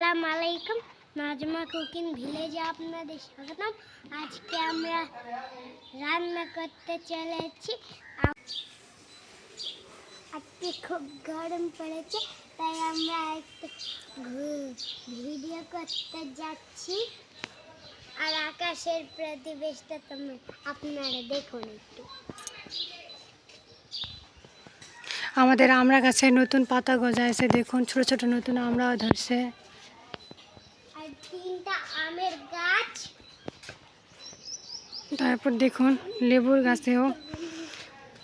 আসসালামু আলাইকুম, নাজমা কুকিং ভিলেজে আপনাদের স্বাগতম। আজকে আমরা রান্না করতে চলেছি। আজকে খুব গরম পড়েছে, তাই আমরা একটু ভিডিও করতে যাচ্ছি। আর আকাশের প্রতিবেশটা আপনারা দেখুন একটু। আমাদের আমড়া গাছে নতুন পাতা গজাইছে, দেখুন ছোট ছোট নতুন আমড়াও ধরছে। আর 3টা আমের গাছ। তারপর দেখুন লেবুর গাছেও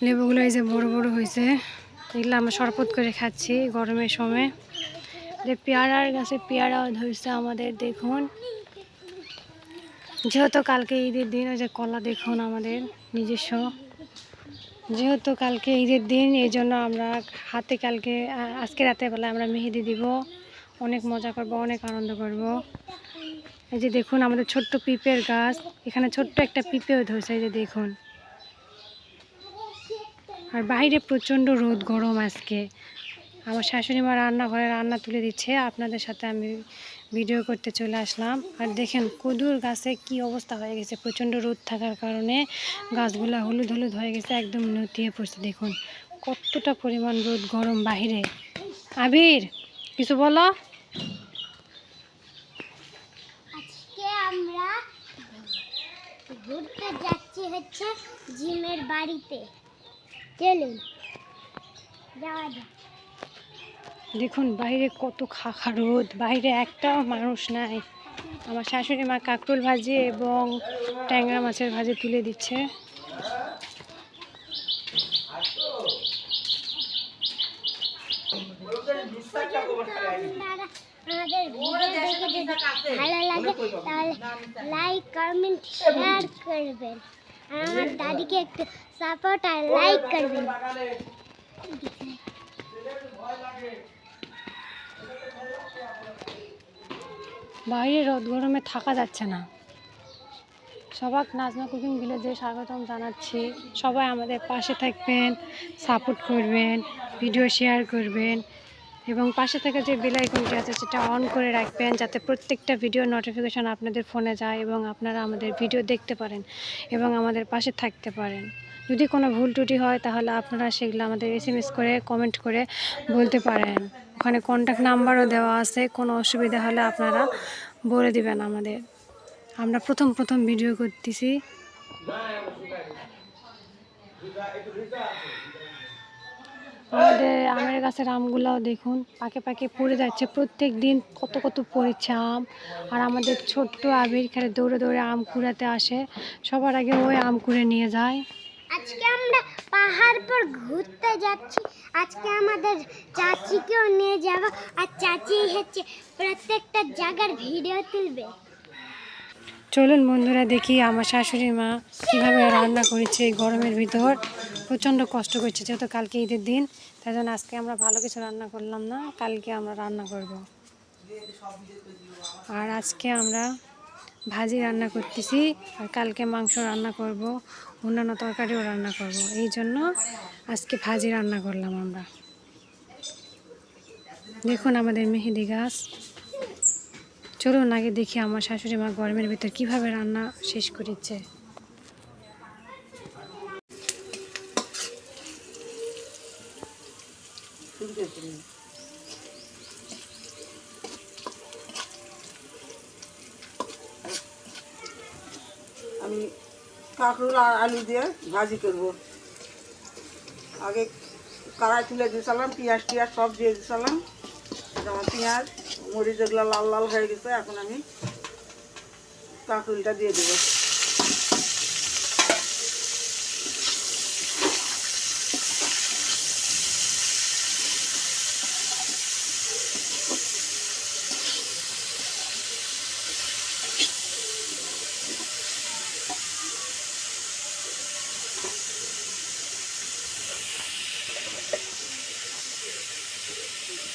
লেবুগুলো এই যে বড় বড় হয়েছে, এগুলো আমরা শরবত করে খাচ্ছি গরমের সময়। যে পেয়ারার গাছে পেয়ারাও ধরছে আমাদের, দেখুন। যেহেতু কালকে ঈদের দিন, ওই যে কলা দেখুন আমাদের নিজস্ব। যেহেতু কালকে ঈদের দিন, এই জন্য আমরা আজকে রাতের বেলা আমরা মেহেদি দিব, অনেক মজা করব, অনেক আনন্দ করব। এই যে দেখুন আমাদের ছোট্ট পিঁপের গাছ, এখানে ছোট্ট একটা পিঁপেও ধরছে, এই যে দেখুন। আর বাইরে প্রচণ্ড রোদ গরম আজকে। আমার শাশুড়ি মা রান্নাঘরে রান্না তুলে দিচ্ছে, আপনাদের সাথে আমি ভিডিও করতে চলে আসলাম। আর দেখেন কদুর গাছে কি অবস্থা হয়ে গেছে, প্রচণ্ড রোদ থাকার কারণে গাছগুলো হলুদ হলুদ হয়ে গেছে, একদম নতিয়ে পড়ছে। দেখুন কতটা পরিমাণ রোদ গরম বাহিরে। আবির, কিছু বলো। আজকে আমরা ঘুরতে যাচ্ছি হচ্ছে জিমের বাড়িতে। চলুন যাওয়া যাক। দেখুন বাইরে কত খাখা রোদ, বাইরে একটাও মানুষ নাই। আমার শাশুড়ি মা কাঁকরোল ভাজি এবং ট্যাংরা মাছের ভাজি তুলে দিচ্ছে। আমাদের ভিডিও দেখে যদি ভালো লাগে তাহলে লাইক কমেন্ট শেয়ার করবেন, আর আমার দাদিকে একটু সাপোর্ট আর লাইক করবেন। বাইরে রোদ গরমে থাকা যাচ্ছে না। সবাই নাজমা কুকিং ভিলেজে স্বাগতম জানাচ্ছি। সবাই আমাদের পাশে থাকবেন, সাপোর্ট করবেন, ভিডিও শেয়ার করবেন এবং পাশে থেকে যে বেল আইকনটি আছে সেটা অন করে রাখবেন, যাতে প্রত্যেকটা ভিডিও নোটিফিকেশন আপনাদের ফোনে যায় এবং আপনারা আমাদের ভিডিও দেখতে পারেন এবং আমাদের পাশে থাকতে পারেন। যদি কোনো ভুল ত্রুটি হয় তাহলে আপনারা সেগুলো আমাদের SMS করে কমেন্ট করে বলতে পারেন। ওখানে কন্ট্যাক্ট নাম্বারও দেওয়া আছে, কোনো অসুবিধা হলে আপনারা বলে দিবেন আমাদের। আমরা প্রথম ভিডিও করতেছি। আমাদের আমের গাছের আমগুলাও দেখুন পাকে পাকে পড়ে যাচ্ছে, প্রত্যেক দিন কত কত পড়েছে আম। আর আমাদের ছোট্ট আবির খেলে দৌড়ে দৌড়ে আম কুড়াতে আসে, সবার আগে ওই আম কুড়ে নিয়ে যায়। আজকে আমরা পাহাড় পর ঘুরতে যাচ্ছি। আজকে আমাদের চাচিকেও নিয়ে যাব, আর চাচি হচ্ছে প্রত্যেকটা জায়গার ভিডিও তুলবে। চলুন বন্ধুরা দেখি আমার শাশুড়ি মা কীভাবে রান্না করেছে এই গরমের ভিতর। প্রচণ্ড কষ্ট করছে, যেহেতু কালকে ঈদের দিন, তাই জন্য আজকে আমরা ভালো কিছু রান্না করলাম না, কালকে আমরা রান্না করব। আর আজকে আমরা ভাজি রান্না করতেছি, আর কালকে মাংস রান্না করব, অন্যান্য তরকারিও রান্না করব। এই জন্য আজকে ভাজি রান্না করলাম আমরা। দেখুন আমাদের মেহেদি গাছ। চলুন আগে দেখি আমার শাশুড়ি মা গরমের ভিতর কিভাবে রান্না শেষ করেছে। আমি কাঁকরোল আর আলু দিয়ে ভাজি করবো। আগে কড়াই তুলে দিয়েছিলাম, পেঁয়াজ টিয়াজ সব দিয়ে দিয়েছিলাম। যেমন পেঁয়াজ মরিচ এগুলো লাল লাল হয়ে গেছে, এখন আমি কাঁকরোলটা দিয়ে দেবো।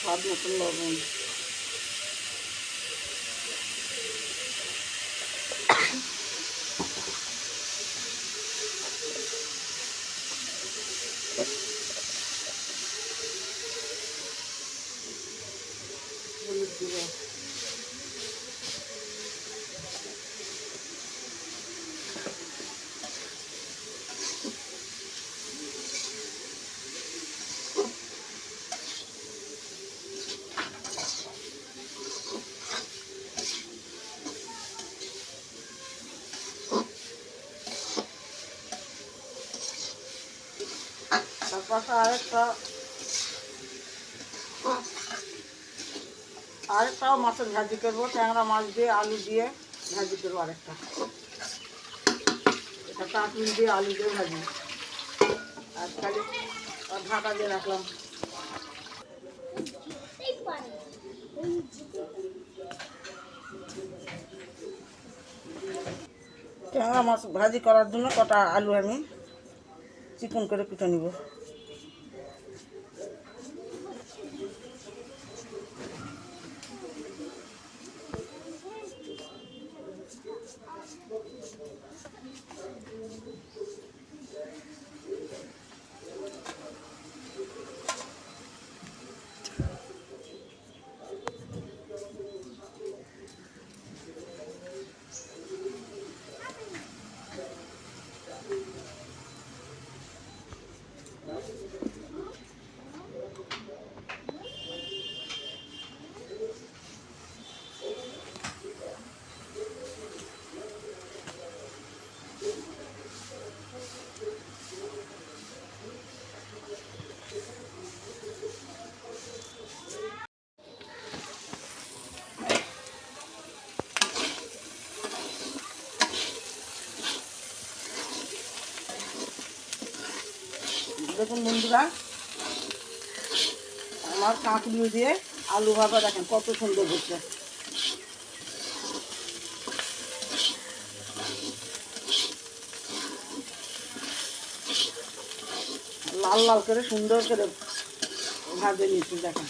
স্বাদ মতন লবণ, হলুদ দিব, পাশে আরেকটাও মাছের ভাজি করবো, ট্যাংরা মাছ দিয়ে আলু দিয়ে ভাজি করবো আরেকটা। এটা কাঁকড়ি দিয়ে আলু দিয়ে ভাজি। আর খালি ঢাকা দিয়ে রাখলাম। ট্যাংরা মাছ ভাজি করার জন্য কটা আলু আমি চিকন করে কুটে নিব। দেখুন বন্ধুরা, আমার কাঁকড়ি দিয়ে আলু ভাজা দেখেন কত সুন্দর হচ্ছে। লাল লাল করে সুন্দর করে ভাজে নিচ্ছি দেখেন।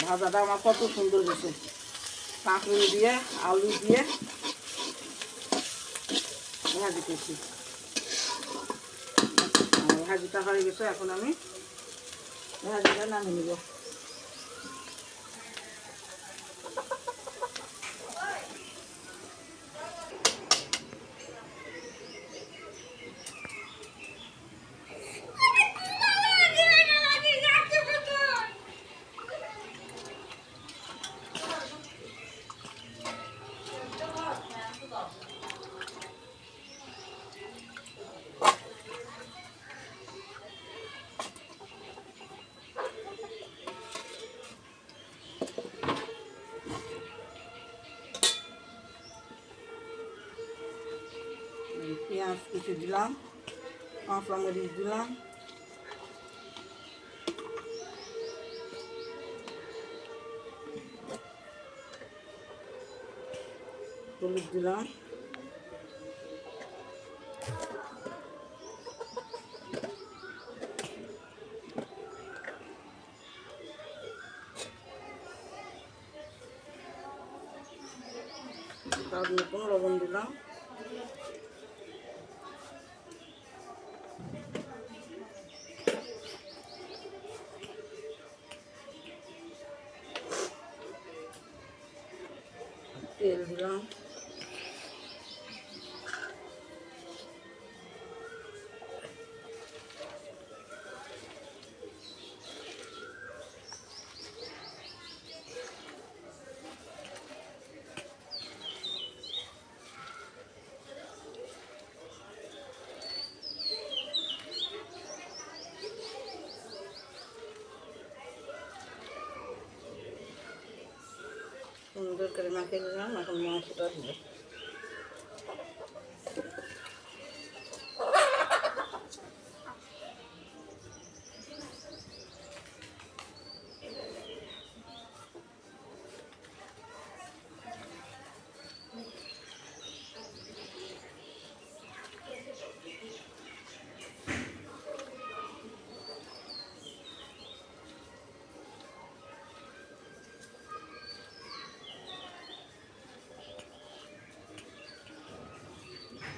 ভাজাটা আমার কত সুন্দর হয়েছে, কাঁকড়ি দিয়ে আলু দিয়ে ভাজি করছি। ভাজিটা হয়ে গেছে, এখন আমি ভাজিটা নামিয়ে নেব। পেঁয়াজ কুচি দিলাম, কাঁচা মরিচ দিলাম, হলুদ দিলাম, তার মতন লবণ দিলাম, তেল দিলাম, সুন্দর করে মাখিয়ে নিলাম। এখন মাংসটা দিব।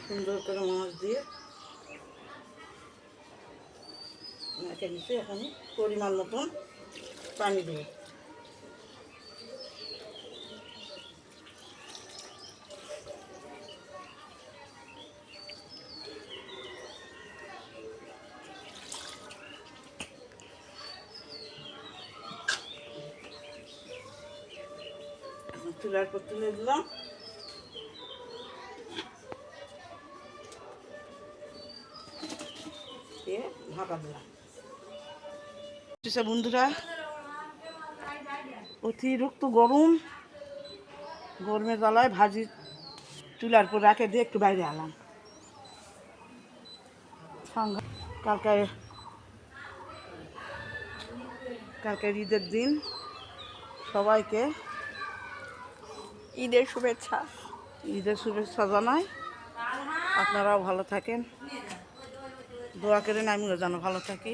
সুন্দর করে মাছ দিয়ে মেখে দিচ্ছি। এখন পরিমাণ মতন পানি দেবো। চুলার পর তুলে দিলাম। ঢাকা দিলাম। বন্ধুরা, অতিরিক্ত গরমের জ্বালায় ভাজি চুলার পর রাখে দিয়ে একটু বাইরে আলাম। কালকে ঈদের দিন, সবাইকে ঈদের শুভেচ্ছা জানাই। আপনারাও ভালো থাকেন, দোয়া করেন আমিও যেন ভালো থাকি।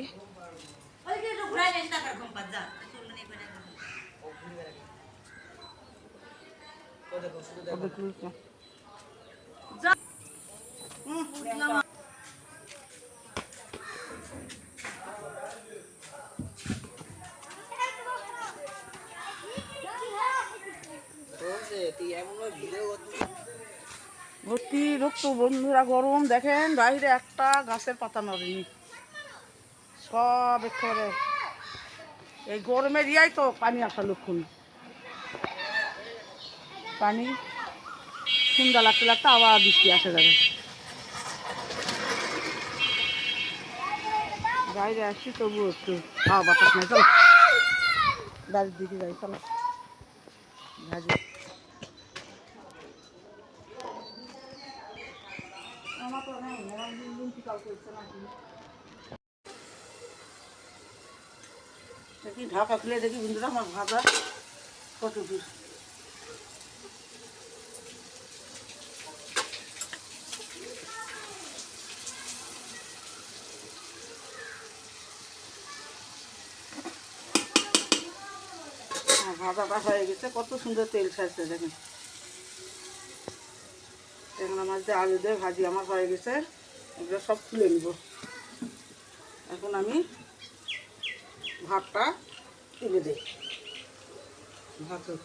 অতিরিক্ত বন্ধুরা গরম, দেখেন বাইরে একটা গাছের পাতা নড়েনি, সব একেবারে এই গরমের ইয়াই তো পানি আসা লক্ষণ। পানি সন্ধ্যা লাগতে লাগতে আবার বৃষ্টি আসে যাবে। বাইরে আসছি তবু একটু হাওয়া বাতাস নেই। চলো বাড়ির দিকে যাই, চলো ভাজি। দেখি ঢাকা খুলে দেখি বন্ধুরা আমার ভাজা কত দূর। ভাজাটা হয়ে গেছে, কত সুন্দর তেল ছাড়ছে দেখেন। ট্যাংরা মাছ দিয়ে আলু দিয়ে ভাজি আমার হয়ে গেছে, এগুলো সব তুলে নিব। এখন আমি ভাতটা তুলে দিই, ভাত হোক।